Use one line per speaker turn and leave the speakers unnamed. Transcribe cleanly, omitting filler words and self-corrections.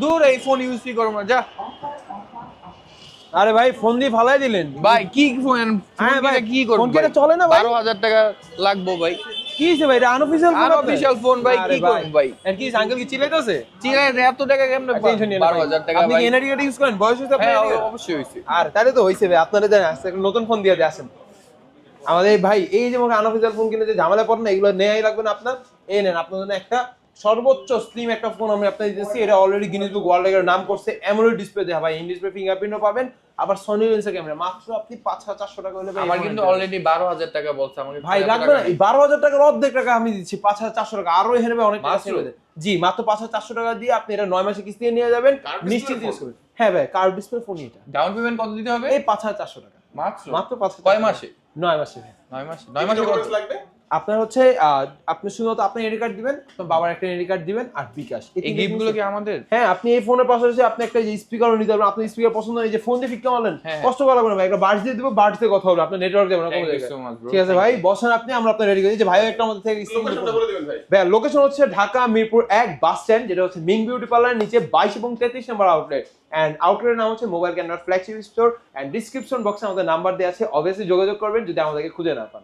দূর এই ফোন ইউজই করব না, যা।
আরে ভাই ফোন দিয়ে ফালাই দিলেন
ভাই কি ফোন,
হ্যাঁ ভাই,
কি করব
ফোন কেটে চলে না ভাই?
12,000 টাকা লাগবে ভাই।
কি হইছে ভাই, এটা আনঅফিশিয়াল ফোন?
আনঅফিশিয়াল ফোন ভাই, কি করব ভাই?
এর কি আঙ্কেল কি চিল্লাইতেছে?
চিরাই এত টাকা কেমনে?
টেনশন নিয়ে না ভাই।
12,000 টাকা
আপনি
ভাই।
কি এনআইডি কার্ড ইউজ করেন? বয়স হইছে আপনার?
হ্যাঁ অবশ্যই হইছে।
আর তাহলে তো হইছে ভাই, আপনারা জানেন আজকে একটা নতুন ফোন দিয়ে আসেন আমাদের ভাই। এই যে মনে আনঅফিশিয়াল ফোন কিনে যে ঝামেলা পড়েন না, এগুলো নেয়াই লাগবে না আপনার। এই নেন আপনার জন্য একটা সর্বোচ্চ স্লিম একটা ফোন আমি আপনাদের দিতেছি। এটা অলরেডি গিনেস বুক ওয়ার্ল্ড রেকর্ড নাম করছে। অ্যামোলেড ডিসপ্লে দেয়া ভাই, ইন ডিসপ্লে ফিঙ্গারপ্রিন্টও পাবেন, আবার সনি লেন্সের ক্যামেরা। মাত্র আপনি 5,400 টাকা হলে ভাই
আমার কিন্তু অলরেডি 12,000 টাকা বলছে আমাকে।
ভাই লাগবে না, এই 12,000 টাকার অর্ধেক টাকা আমি দিচ্ছি, 5,400 টাকা। আরো এখানে ভাই অনেক টাকা সেভ হয়ে যায়। জি মাত্র 5,400 টাকা দিয়ে আপনি এটা 9 মাসে কিস্তি নিয়ে যাবেন, নিশ্চিন্তে ইউজ করবেন। হ্যাঁ ভাই, কার্ভ ডিসপ্লে ফোন এটা।
ডাউন পেমেন্ট কত দিতে হবে?
এই 5,400 টাকা
মাত্র।
মাত্র 5,000
কয় মাসে?
9 মাসে।
9 মাসে। 9 মাসে কত লাগবে?
আপনার হচ্ছে আপনি শুধুমাত্র আপনার এনআইডি কার্ড দিবেন, আপনার বাবার একটা এনআইডি কার্ড দিবেন, আর বিকাশ।
এই গিফটগুলো কি আমাদের?
হ্যাঁ, আপনি এই ফোনের পাশাপাশি আপনি একটা যে স্পিকারও নিতে পারবেন। আপনার স্পিকার পছন্দ হয়, এই যে ফোন দিয়ে ফিক্কা মারলেন, কষ্ট করা লাগবে না ভাই, একটা বাডস দিয়ে দিব, বাডস দিয়ে কথা হবে, আপনার নেটওয়ার্ক যাবে না কোনো জায়গায়। ঠিক আছে ভাই, বসেন আপনি, আমরা আপনার রেডি করে দিই। যে ভাই একটা আমাদের থেকে
লোকেশনটা বলে দিবেন ভাই।
ভাই লোকেশন হচ্ছে ঢাকা মিরপুর 1 বাস স্ট্যান্ড, যেটা হচ্ছে মিং বিউটি পার্লার নিচে 22 এবং 33 নম্বর আউটলেট। এন্ড আউটলেটের নাম হচ্ছে mobile camera flagship store. And description বক্সে আমাদের নাম্বার দেওয়া আছে, অবভিয়াসলি যোগাযোগ করবেন যদি আমাদেরকে খুঁজে না পান।